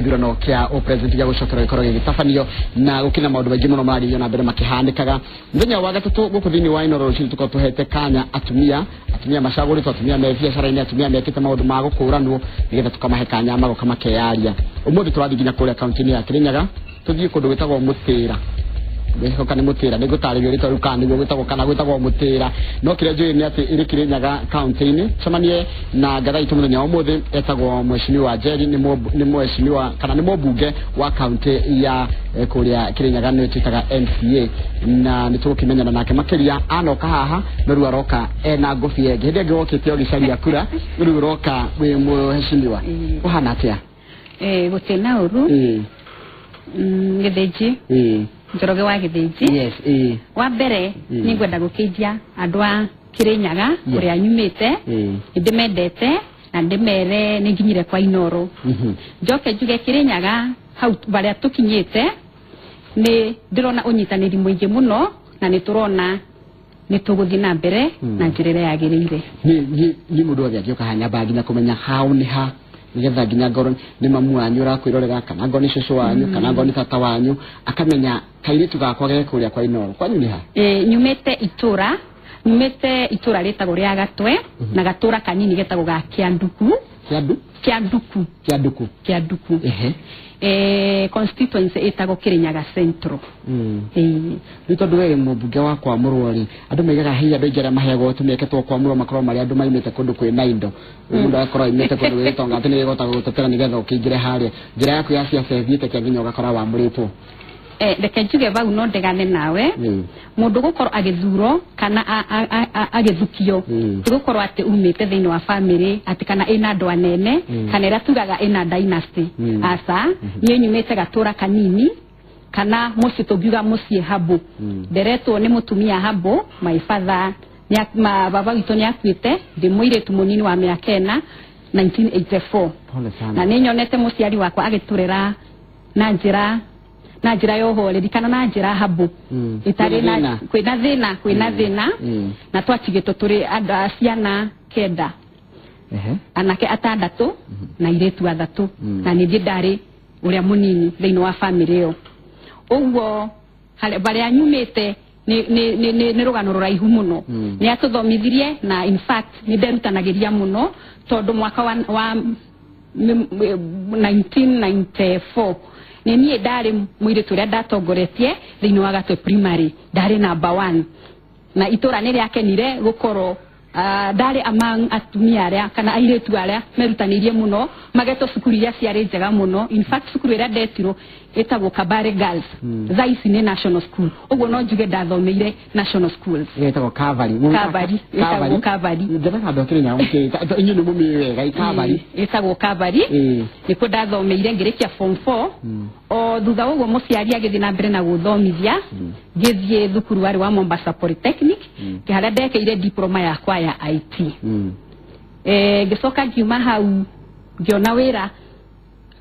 githurano kia o president ya gucokera gikoro gitafanio na gukina maundu maingi muno mari na mbere makihandikaga muthenya wa gatatu guku thini wa Inooro Rũciũ tuko tuhete kanya atumia macagũri atumia me biacara-inĩ atumia mekĩte maũndũ ma gũkũranwo nigetha tukamahe kanya magoka makeyaria umuthi turathi nginya kũrĩa kaunti-inĩ ya Kĩrĩnyaga tuthii kũndũ gwĩtagwo Mũtĩra Ngehoka ni Mũtĩra nĩngũtarĩria rĩtwa rĩu kana nĩguo gwĩtagwo Mũtĩra no kĩrĩa njũĩ nĩ atĩ ĩrĩ Kĩrĩnyaga kaunti-inĩ cemanie na ngatha itũ mũthenya wa ũmũthĩ etagwo Mheshimiwa Njeri nĩ mheshimiwa kana nĩ mũmbunge wa kaunti ya kũrĩa Kĩrĩnyaga nĩ twĩtaga MCA na nĩ tũgũkĩmenyana nake makĩria anoka haha no rĩu aroka ena ngũbia ĩngĩ hĩndĩ ĩngĩ wokĩte ũgĩcaria kura rĩu ũroka wĩ mheshimiwa ũhana atĩa gũtĩna ũru gĩthĩnji Njoroge wa Gĩthĩnji yes wa mbere ni ngwenda gũkĩithia andũ a Kĩrĩnyaga ũrĩa nyumĩte ndĩmendete na ndĩmere nĩ nginyire kwa Inooro njoke njuge Kĩrĩnyaga hau barĩa tũkinyĩte nĩ ndĩrona ũnyitanĩri mũingĩ mũno na nĩ tũrona nĩ tũgũthiĩ na mbere na njĩra ĩrĩa yagĩrĩire ni mũndũ wothe angĩoka hanyamba nginya kũmenya hau nĩ ha nigetha nginya ngoro nĩ mamu wanyu ũrakwĩrorera kana ngoro nĩ cũcũ wanyu kana ngoro nĩ tata wanyu akamenya kairĩtu gakwa ge kũrĩa kwa Inooro kwanyu nĩ ha nyumĩte itũra rĩtagwo rĩa Gatwe na gatũra kanini getagwo ga Kĩanduku constituency ĩtagwo Kĩrĩnyaga Central nĩ tondũ we mũmbunge wa kwamũrwo rĩ andũ maigaga hei andũ aingĩ arĩa maheagwo tumĩkĩtwo kwamũrwo makorwo marĩ andũ maimĩte kũndũ kwĩna indo mũndũ agakorwo aimĩte kũndũ gwĩtonga atĩ nĩ gĩgota gũgũtetera nĩgetha ũkĩingĩre harĩa njĩra yaku ya ciaca ĩthiĩte kĩa nginya ũgakora wamũrĩtwo reke njuge bau no ndegane nawe mũndũ gũkorwo agĩthurwo kana agĩthukio tũgũkorwo atĩ umĩte thĩinĩ wa family atĩ kana ĩna andũ anene kana ĩrĩa tugaga ĩna dynasty asa niĩ nyumĩte gatũra kanini kana mũciĩ tũngiuga mũciĩ Habo nderetwo nĩ mũtumia Habo my father baba witũ nĩ akuĩte ndĩ mũirĩtu mũnini wa mĩaka 1984 na nĩ nyonete mũciari wakwa agĩtũrera na njĩra ya ũhoreri kana na njĩra Habo itarĩ na kwĩna thĩna na twachigĩtwo tũrĩ andũ ciana 9 anake 6 na airĩtu 3 na ningĩ ndarĩ ũrĩa mũnini thĩinĩ wa family ĩyo ũguo barĩa nyumĩte nĩ rũgano rũraihu mũno nĩ atũthomithirie na in fact nĩ nderutanagĩria mũno tondũ mwaka wa 1994 niĩ ndarĩ mũirĩtu ũrĩa ndatongoretie thĩinĩ wa Gatwe primary ndarĩ number 1 na itũra nĩ rĩakenire gũkorwo ndarĩ among atumia arĩa kana airĩtu arĩa merutanĩirie mũno magetwo cukuru iria ciarĩ njega mũno in fact cukuru ĩrĩa ndetirwo ĩtagwo Kabare Girls thaa ici nĩ national school ũguo no njuge ndathomeire national schools ĩtagwo Kavari ndĩreka andũ Kĩrĩnyaga mũkĩrĩta inyuĩ nĩ mũmĩĩ wega Kavari ĩtagwo Kavari nĩkuo ndathomeire ngĩrĩkia form 4 o thutha ũguo mũciari agĩthiĩ na mbere na gũthomithia ngĩthiĩ thukuru warĩ wa Mombasa Polytechnic harĩa ndekeire diploma yakwa ya IT ngĩcoka ngiuma hau ngĩona wĩra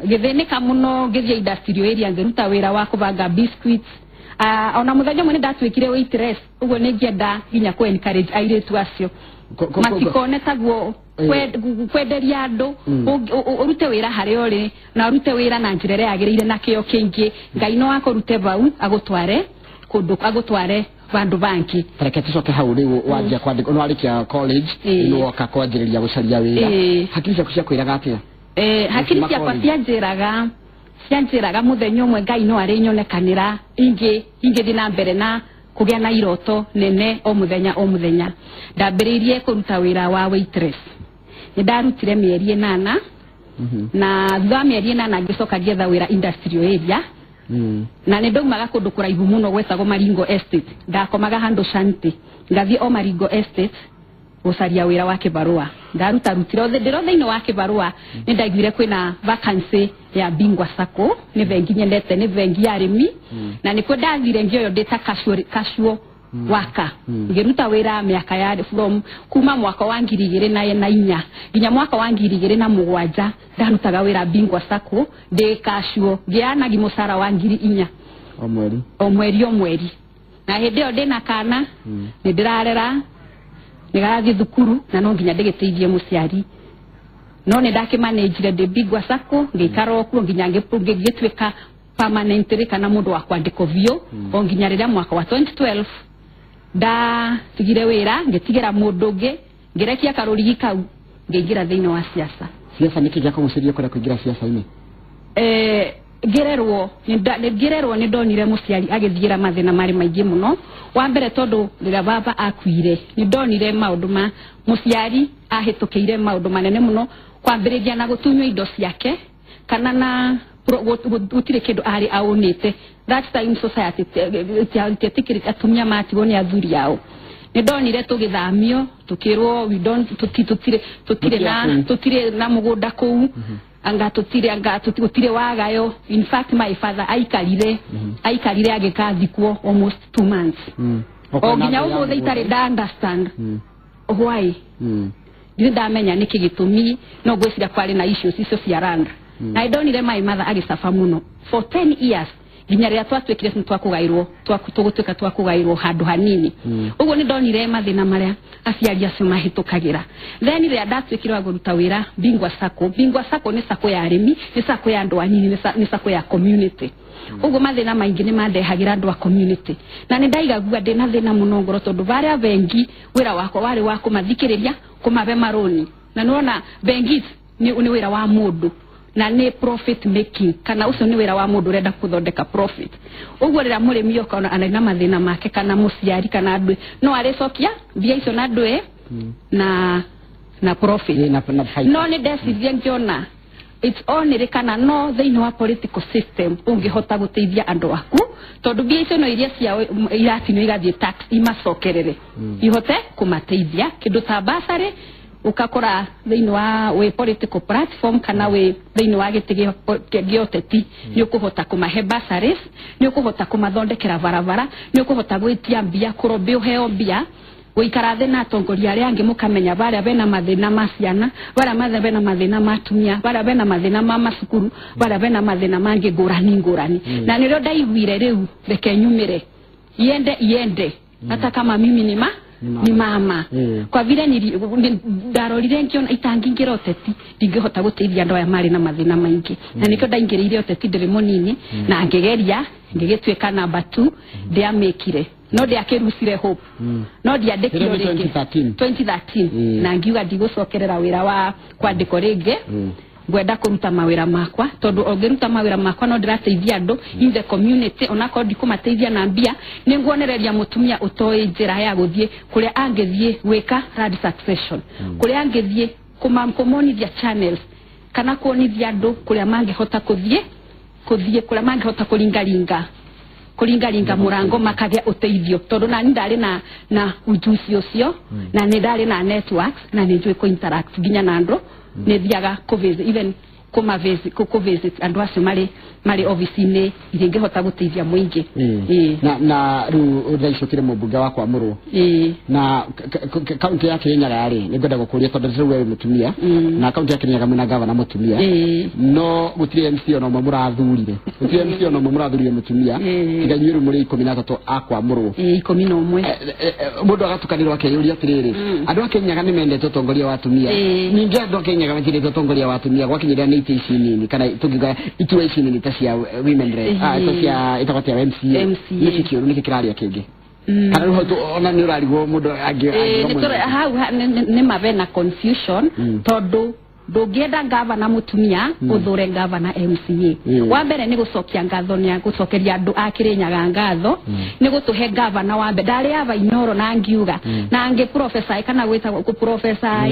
gĩthĩnĩka mũno ngĩthiĩ industrial area ngĩruta wĩra wa kũbanga biscuits ona mũthenya ũmwe nĩ ndatuĩkire waitress ũguo nĩ ngĩenda nginya kũ encourage airĩtu acio matikone taguo kwenderia andũ ũrute wĩra harĩa ũrĩ na ũrute wĩra na njĩra ĩrĩa yagĩrĩire na kĩo kĩingĩ Ngai no akũrute bau agũtware kũndũ agũtware bandu banki reke tucoke hau rĩu wanjia kwandĩka no arĩkia college nĩ woka kwanjĩrĩria gũcaria wĩra hakiri ciaku ciakwĩraga atĩa hakiri ciakwa cianjĩraga mũthenya ũmwe Ngai no arĩnyonekanĩra ingĩthiĩ na mbere na kũgĩa na iroto nene o mũthenya ndambĩrĩirie kũruta wĩra wa waitress nĩ ndarutire mĩeri 8 na thutha wa mĩeri 8 ngĩcoka ngĩetha wĩra industrial area na nĩ ndaumaga kũndũ kũraihu mũno gwetagwo Maringo Estate ndakomaga handũ Shanti ngathiĩ o Maringo Estate gũcaria wĩra wa kĩbarũa ndarutire ndĩro thĩinĩ wa kĩbarũa nĩ ndaiguire kwĩna vacancy ya Bingwa Sacco nĩ bengi nyendete nĩ bengi ya arĩmi na nĩkuo ndathire ngĩoyo ndĩta casual waka ngiruta wĩra mĩaka ya from kuma mwaka wa 2004 nginya mwaka wa 2007 ndarutaga wĩra Bingwa Sacco ndĩ casual ngĩanagi mũcara wa 4,000 o mweri na hĩndĩ ĩyo ndĩna kana nĩ ndĩrarera nĩgathi thukuru na no nginya ndĩgĩteithie mũciari no ne ndake manage de Bingwa Sacco ngikaro ku nginya ngitweka permanently kana mundu wa kwandiko vio onginya rira mwaka wa 2012 da tigire wira ngitigira mundu nge ngirekia karurigi kau ngigira thiini wa siasa niki jako musirie kora kugira siasa ini gererwo ni ndonire muciari agithiira mathina mari maingi muno wa mbere tondu rira baba akuire ni ndonire maundu ma muciari ahitukiire maundu manene muno kwambiriria na gutunywa indo ciake kana na gutire kindu ari aunite that time society tikiri atumia matigwo ni athuri yao ni ndonire tugithamio tukirwo we don't tutire na mugunda kuu anga tutire wagayo in fact my father aikarire agikathikwo almost 2 months oginya umuthe itare understand why ndamenya niki gitumi no gwicira kwari na issues icio cia randa na ndonire my mother agisafa muno for 10 years ginya ria twatwekire twakugairwo twakutugutuka twakugairwo handu hanini uguo ni ndonire mathina maria aciari acio mahitukagira then ria ndatwekirwo guruta wira Bingwa Sacco ni sacco ya arimi ni sacco ya andu anini ni sacco ya community uguo mathina maingi ni mandehagira andu a community na ni ndaigagua ndina thina muno ngoro tondu baria bengi wira wako wari wa kumathikiriria kumabe maroni na nona bengi ni wira wa mundu na ni profit making kana ucio ni wira wa mundu renda kuthondeka profit uguo rira murimi okona ana mathina make kana muciari kana andu no aricokia bia icio na andu na profit no ni ndeciria ngiona it's only kana no thiini wa political system ungihota guteithia andu aku tondu bia icio no iria cia iratino igathie tax imacokerere ihote kumateithia kindu ta basari ukakora thiini wa we political platform kana we thiini wa gitige gioteti ni ukuhota kumahe bursaries ni ukuhota kumathondekera barabara ni ukuhota gwitia mbia kurobe uheo mbia uikara na atongoria aria angi mukamenya baria bena mathina ma ciana baria bena mathina ma atumia baria bena mathina ma macukuru baria bena mathina mangi ngurani na nirio ndaiguire riu reke nyumire yende hata kama mimi ni mama kwa vile ndarorire ngiona itangingira oteti ndingihota guteithia andu aya mari na mathina maingi na nikyo ndaingiriire oteti ndiri munini na ngegeria ngigitweka number 2 ndiamekire no ndiakirusire hope no ndiandikiro ringi 2013 na ngiuga ndigucokerera wira wa kwandiko ringi gwenda kuruta mawira makwa tondu ongeruta mawira makwa no ndirateithia andu in the community onako ndikumateithia na mbia ninguonereria mutumia utoi njira ya guthie kuria angethie gwika rad succession kuria angethie kumonithia channels kana kuonithia andu kuria mangihota kuthie kuria mangihota kuringaringa murango makagea uteithio tondu na ndari na ujuzi ucio na ndari na networks na njui ko interact ginya na andu ne thiaga kuvisit even kuma visit andu acio mari office-ini ingehota guteithia muingi na ru thaicukire mubunge wa kwamurwo na kaunti ya Kirinyaga ri ngwenda gukuria tondu riwe mutumia na kaunti ya Kirinyaga mwina gavana mutumia no gutire MC ono murathurire gutire MC ono murathurire mutumia tiga nyiru muri 13 akwamurwo 11 mundu agatukanirwa keyuria atiriri andu a Kirinyaga ni mendete utongoria wa atumia ningi andu a Kirinyaga matirite utongoria wa atumia gwakinyira ni ici nini kana tugiga itura ici nini cia women rep cia itabatia MCA nikikiuru nikikiraria kingi kana ruho ona ni urarigwo mundu angi hau ni mavena confusion tondu ndungienda gavana mutumia uthure gavana MCA wa mbere ni gucokia ngatho ni gucokeria andu a Kirinyaga ngatho ni gutuhe gavana wa mbere ndari ava inoro na ngiuga na angi professor kana gwita ku professor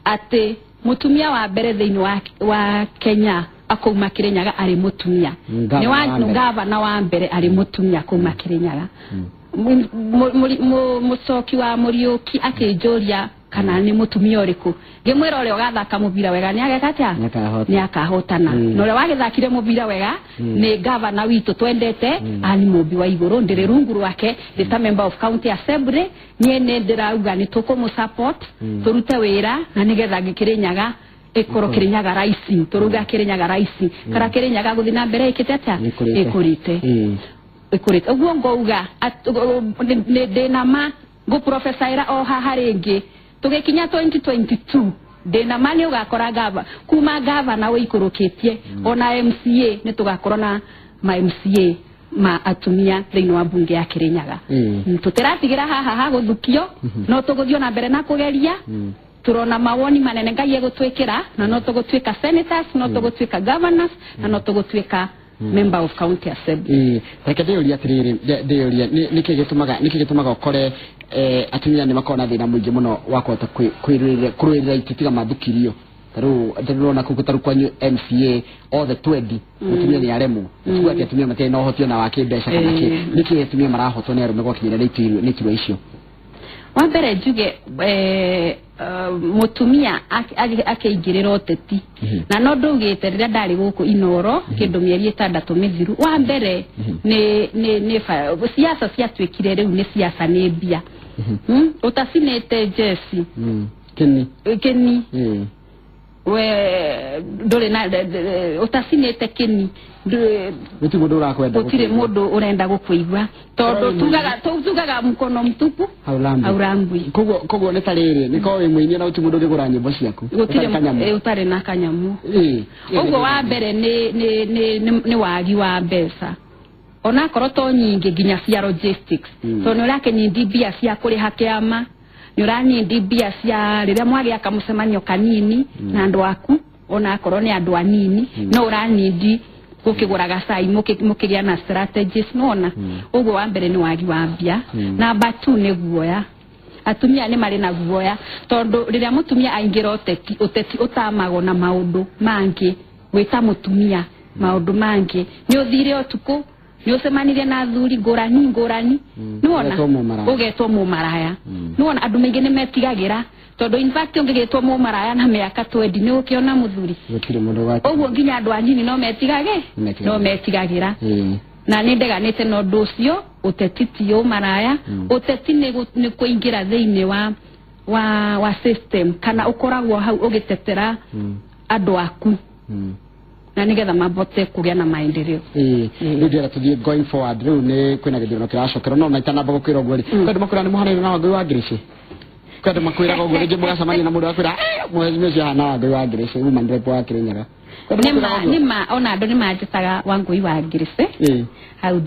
ati mutumia wa mbere thiini wa Kenya akuma Kirinyaga ari mutumia ni wa gavana wa mbere ari mutumia akuma Kirinyaga mucoki wa Muriuki akinjuria kana ni mutumia uriku ngimwira uri ugathaka mubira wega ni agekatia ni akahotana no ri wagithakire mubira wega ni gavana witu twendete ani mubi wa iguru ndire rungu rwake the member of county assembly niene ndirauga ni tukumu support turute wira na nigetha Kirinyaga ekoro Kirinyaga raisi turuga Kirinyaga raisi kara Kirinyaga guthina mbere ikiteta ikurite uguo ngouga ndinama go professor ira o haharingi tugikinya 2022 ndina mani ugakora gava kuma gavana we ikurukitie ona MCA ni tugakora na ma MCA ma atumia thiini wa bunge ya Kirinyaga tutiratigira haha guthukio no tuguthio na mbere na kugeria turona mawoni manene Ngai egutwikira na no tugutwika senators no tugutwika governors na no tugutwika member of county assembly reke ndioria atiriri ndioria niki gitumaga ukore atumia ni makona thina muingi muno wakota kwirira ititiga mathukirio taru na kugutaru kwanyu MCA all the 20 mutumia ni aremu tuga ati atumia mate no hotio na wake mbeca kana niki atumia marahotwo ni arume gwakinyira ni tiro icio wa mbere njuge mutumia akeingirira oteti na no ndugite rira ndari guku Inoro kindu mieri 6 mithiru wa mbere ni siasa ciatwikire riu ni siasa ni mbia utacinete jesi keni we ndore na utacinete keni uti mundu urakwenda utire mundu urenda gukuigwa tondu tugaga mkono mtupu aurambwi kogo ne tariri niko we mwini na uti mundu ngigura nyimbo ciaku utare na kanyamu ugo wa mbere ni wagi wa mbeca ona koroto nyingi ginya cia logistics so no lake ni ndibia cia kuri hakiama nyurani ndibia cia riria mwagi akamusemanyo kanini na andu aku ona korone andu anini no urani ndi ukiguraga sai mukigia na strategies nona ugo wa mbere ni wagi wa mbia na batu ne guoya atumia ni mari na guoya tondu riria mutumia aingira oteti utamago na maundu mangi wita mutumia maundu mangi ni uthire otuku ni usemanirie na thuri ngurani nuona ugetwo mu maraya nuona andu maingi ni metigagira tondu in fact ungegetwo mu maraya na miaka 20 ni ukiona muthuri uguo nginya andu anini no metigagira na ni ndeganite no nducio utetitio maraya uteti ni kuingira thiini wa system kana ukoragwo hau ugitetera andu aku na nigetha mabote kugia na maendeleo ndira tuthie going forward riu ni kwina githurano kiracokera no naitana bago kwira gweri kwendu makwira ni muhanire na Wangui wa Ngirici kwendu makwira go gweri mugacamania na mundu akwira mwezi cia na Wangui wa Ngirici uma ndirepo wa Kirinyaga nima ona andu ni manjitaga Wangui wa Ngirici hau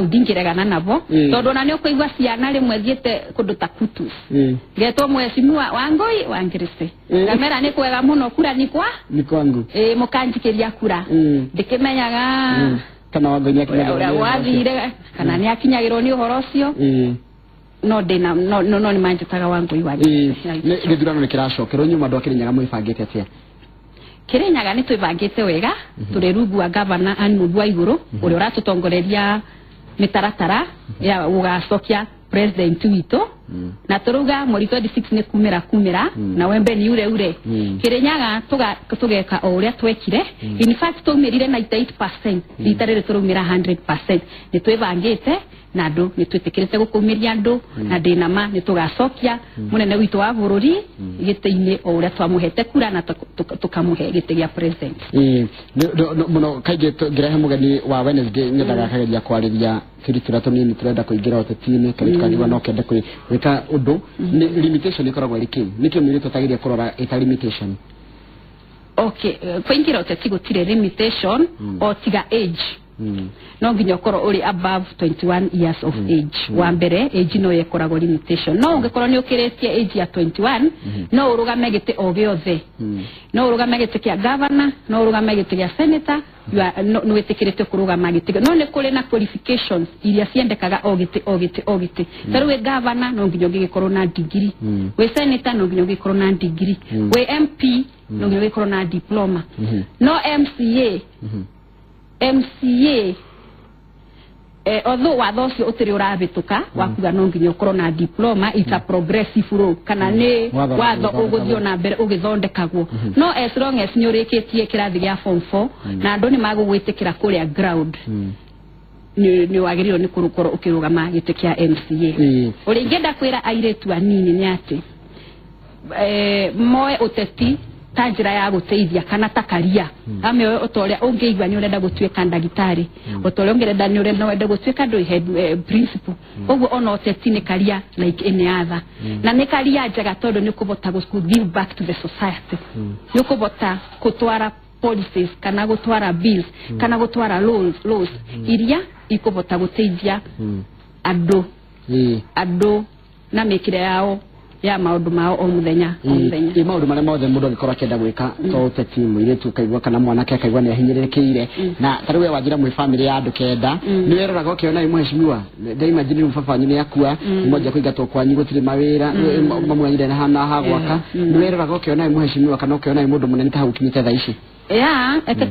ndingiragana nabo tondu na ni ukuigwa ciana rimwe thiete kundu ta kutu getwo mwecimua Wangui wa Ngirici kamera ni kwega muno kura ni kwangu mukanjikiria kura ndikimenyaga kana Wangui nyakinyagirwo wathire kana ni akinyagirwo ni uhoro ucio no dena no ni manjitaga Wangui wa Ngirici githurano ni kiracokera nyuma andu Kirinyaga mwifangite atia Kirinyaga ni twibangite wega turi rungu governor Anne wa iguru uri uratutongoreria mitaratara ya ugacokia president wito na turuga mweri 26 ni kumira na wembe ni ure Kirinyaga tugeka o uria twekire in fact tumirire 98% ritarire turumira 100% ni twibangite na andu ni twitikirite gukumiria andu na ndinama ni tugacokia munene witu wa bururi gitiini o uria twamuhete kura na tukamuhe giti gia president muno kaige ngirehe mugeni wa Wednesday nyendaga kageria kwariria turitura tunini turenda kuingira otetini kali tukagiwa no kende kwika undu ni limitation ikoragwo riki niki mwiri tutagiria kurora ita limitation okay kuingira oteti gutire limitation o tiga age no nginya koro uri above 21 years of age wa mbere age no yekoragwo limitation no ungekoro ni ukiretie age ya 21 no urugame gite o giothe no urugame gite kia governor no urugame gite kia senator no wetikirite kurugama gite no ne kuri na qualifications iria ciendekaga o gite taru we governor no nginya ngikoro na degree we senator no nginya ngikoro na degree we MP no nginya ngikoro na diploma no MCA although wathocio utiri urabituka wakuga no nginya ukorwo na diploma it's a progressive role kana ni watho uguthio na mbere ugithondekagwo no as long as ni urikitie kirathi gia form 4 na andu ni magugwitikira kuria ground ni wagirirwo ni kurukoro ukirugama gite kia MCA uri ngenda kwira airetu anini ni ati moe uteti ta njira ya guteithia kana ta karia ame otoria ungeigwa ni urenda gutuika ndagitari otoria ungerenda ni urenda gutuika ndo head principal oguo ona otetini karia like any other na ni karia njaga tondu ni kubota give back to the society ni kubota kutwara policies kana gutwara bills kana gutwara laws iria ikubota guteithia ando na mekire yao ya maundu mao o muthenya maundu mare mothe mundu ngikora kenda gwika to te timu ile tu kaigwa kana mwanake akaigwa ni ahinyerekeire na tariwe wajira mwe family ya andu kenda ni werora gokiona imheshimiwa daima jini mfafanyi ni yakua mmoja kuigatwo kwanyu gutiri mawira mamwanyire na hana hagwaka ni werora gokiona imheshimiwa kana ukiona mundu munene ta ukinyite thaici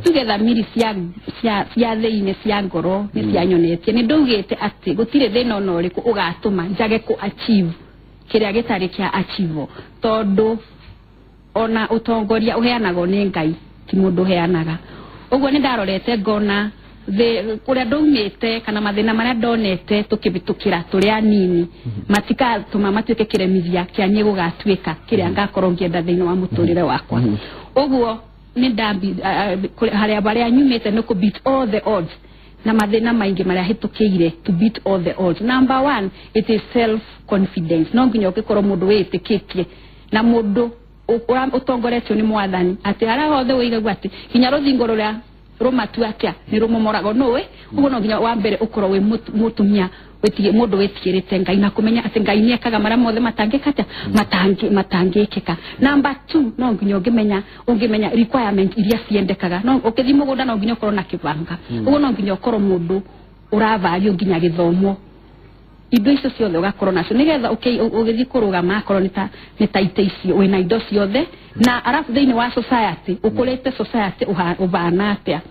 tuge thamiri cia thiine cia ngoro ni cia nyonetie ni ndugite ati gutire thina ona uriku ugatuma njage ku achieve kiria gitari kia achieve tondu ona utongoria uheanago ni Ngai ti mundu heanaga uguo ni ndarorete ngona kuria ndumite kana mathina maria ndonete tukibitukira turia nini matikatuma matuike kiremithia kia nye gugatuika kiria ngakorwo ngienda thiini wa muturire wakwa uguo ni ndambi haria baria nyumite no ku beat all the odds na mathina maingi maria hitukire to beat all the odds. Number 1, it is self confidence. No nginya ukikorwo mundu witikitie na mundu utongoretio ni mwathani ati ara hothe uigagwa ati nginya ruthingo ruria rumatu atia ni rumomorago nowe uguo no nginya wa mbere ukorwo wi mutumia wetie mundu wetikirite Ngai na kumenya ati Ngai ni ekaga maria mothe matangikata matangikika. Number 2, no nginya ungimenya requirement iria ciendekaga no ukithi mugunda no nginya ukorwo na kibanga uguo no nginya ukorwo mundu uravario nginya githomo indo icio ciothe ugakorwo nacio nigetha ugithi kurugama akorwo ni ta ite icio wina indo ciothe na arafu thiini wa society ukurite society ubana atia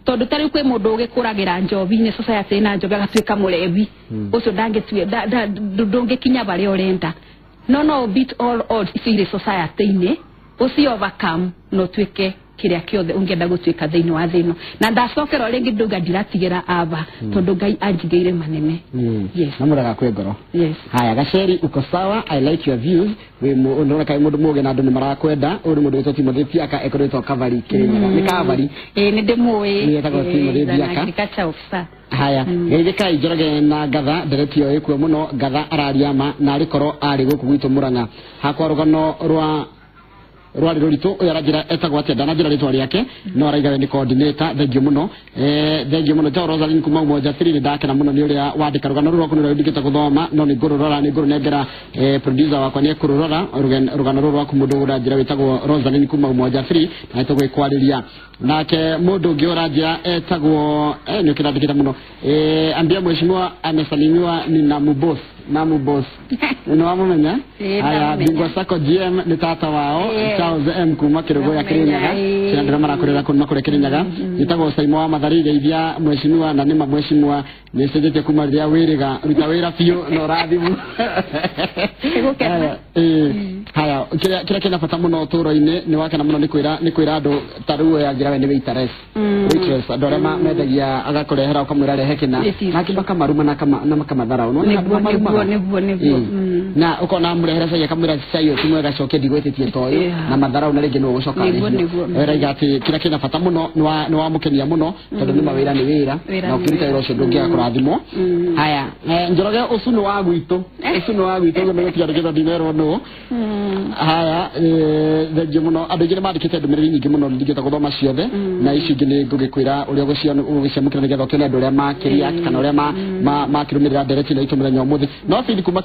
tondu tari kwi mundu ugikuragira njobi ni society na njobi agatuika murevi ucio ndangitue ndungikinya bari urenda no beat all odds icire society ni ucio overcome no tuike kiria kiothe ungenda gutuika thiini wa thino na ndacokera ringi nduga ndiratigera aba tondu Ngai anjigeire manene yes namuraga kwe ngoro yes haya Gacheri uko sawa I like your views we ndona kai mundu muge na andu ni marakwenda uri mundu wito Timothy aka ekoretwo Kavari Kirinyaga ni Kavari ni ndimui ni etagwo Timothy aka agriculture officer haya ngithika Njoroge na Gatha nderetio ikuo muno Gatha arariama na arikoro ari guku gwitu Murang'a hakwa rugano rwari rurito yarajira etagwa ati ndanajira ritwa riake no araiga ni coordinator thank you muno ja Rosalind kuma umoja 3 ndake na muno ni uria wandika rugano rwo kunira ndigita guthoma no ni ngururora ni nguru nengera producer wakwa ni kururora rugano rwo kumundu urajira witagwo Rosalind kuma umoja 3 na etagwo ikwariria nake mundu ngi urajira etagwo ni ukirandikita muno ambia mheshimiwa amesalimiwa ni Namu boss no amumenya aya Bingwa Sacco GM ni tata wao Charles M kuma Kirogo ya Kirinyaga ndira marakorera kuna kure Kirinyaga itagwo Saimo wa Mathari geithia mheshimiwa na nima mheshimiwa ni sejete kuma ria wiriga ruta wira fiu no rathimu haya kira kina fata muno turo-ini ni wakana muno ni kwira andu taruo ya ngira we ni waitress adorema medagia agakorehera ukamwira rehe kina nakibaka maruma na makamathara no na ukona murehera sai akamwira sai kimwe gacoke ndigwetetie toyo na mathara una ringi no gucoka raiga ati kira kina fata muno ni wa mukenia muno tondu ni mawira ni wira na ukiruta wira ucio ndungia kurathimo haya Njoroge usuno wa gwitu no tiarigeza dinero no haya thengi muno andu ngire mandikite ndumiriri nyingi muno ndigita guthoma ciothe na ici ngine ngugikwira uria guciamukira nigetha ukene andu uria makiria kana uria makirumirira ndereti na itumira umuthi no feed kuma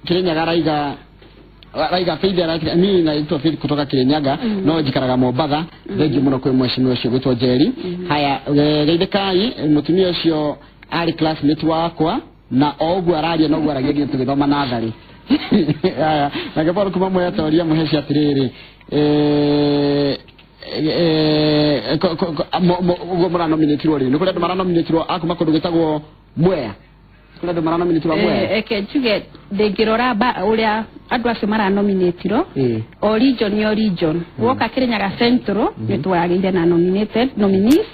Kirinyaga raiga feed ya mimi na ito feed kutoka Kirinyaga no jikaraga Mombatha thengi muno kwi mheshimiwa ucio gwitwo Njeri haya geithikai mutumia ucio ari classmate wakwa na ogu araria no gu aragia tugithoma nathari haya nageporo kuma moya toria muheshi atiriri go mara nominatirwo ri nuko ndu mara nominatirwo akuma kundu gitagwo Mwea kula ndo maranominate bamwe eke njuge ndingirora uria andu acio maranominatirwo o region woka Kirinyaga Central niturageire na nominated nominees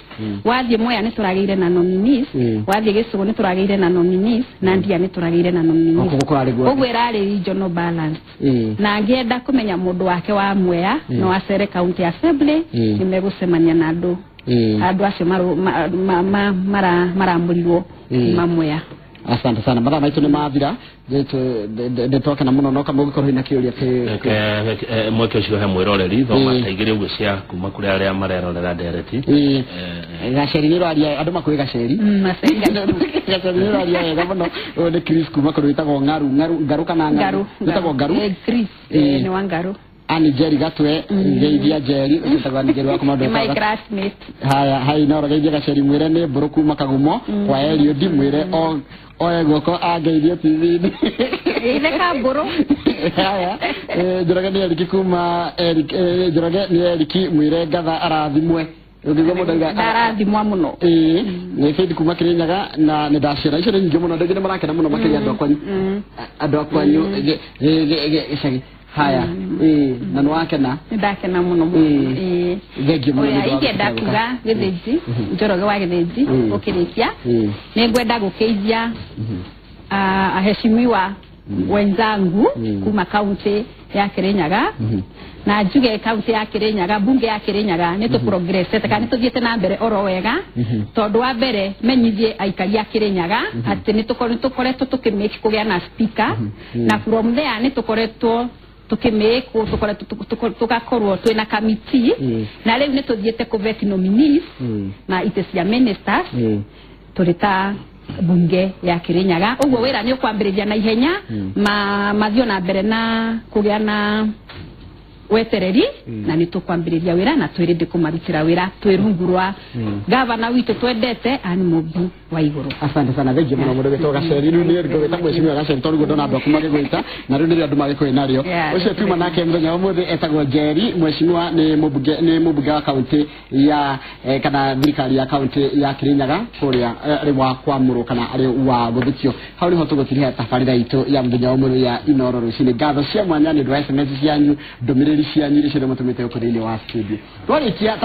wathie Mwea niturageire na nominees wathie Gĩcũgũ niturageire na nominees na Ndia niturageire na nominees koguo irari regional balance na ngienda kumenya mundu wake wa Mwea no acere county assembly nimegucemania na andu acio maramburirwo Mwea. Asante sana mathaa maitu ni mathira ndetoka na muno no kama gukorwo ina kiuria mweke ucio he mwiroreri thoma taigire uguo cia kuma kuri aria marerorera ndereti gaceri ni rwaria andu makui gaceri gaceri ni rwaria wega muno ni Chris kuma kuri witagwo ngaru kana ngaru witagwo ngaru Chris ni wa ngaru ani Jerry Gatwe ngeithia Jerry utagwa ni Jerry wakoma ndo my classmate hai no rogeithia gaceri mwire ni mburu kuma Kagumo kwa Elio di mwire oye goko ageithia TV ile kaburu haya Njoroge ni Eriki kuma Njoroge ni Eriki mwire Ngatha arathimwe ugigo mudaga arathimwa muno ni Faith kuma Kirinyaga na ni dashira icio nyingi muno ndagire marakena muno makiria andu akwanyu icagi haya na nwakena ndakena muno thegi muno ige ndakuga Githĩnji Njoroge wa Githĩnji ukirikia ni ngwenda gukeithia aheshimiwa wenzangu kuma county ya Kirinyaga na njuge county ya Kirinyaga bunge ya Kirinyaga ni tu progress kana tuthiete na mbere oro wega tondu wa mbere menyithie aikari ya Kirinyaga ati ni tukoretwo tukimake kugia na speaker na from there ni tukoretwo tukimeko tugakorwo twina committee na riu ni tuthiete kuvet nominees na itesia ministers turita bunge ya Kirinyaga uguo wira ni ukwambiriria na ihenya mathio na mbere na kugia na wetereri na ni tukwambiriria wira na twirinde kumarutira wira twirungurwa gavana witu twendete ani mubu wa iguru. Asante sana thegi muno mundu gitoga ceri ni riko gita mweshimiwa gaceri tondu ndona andu akumage gwita na riu ni andu magikwe nario ucio tuma nake mthenya umuthi etagwo Jerry mweshimiwa ni mubuge wa county ya kana thirikari ya county ya Kirinyaga kuria riwa kwamuru kana ari wa guthikio hau niho tugutiria tabarira itu ya mthenya umuthi ya Inoro rucini ngatho cia mwanya ni ndwa SMS cianyu ndomiriri cianyu icio mutumite ukuri-ini wa studio twarikia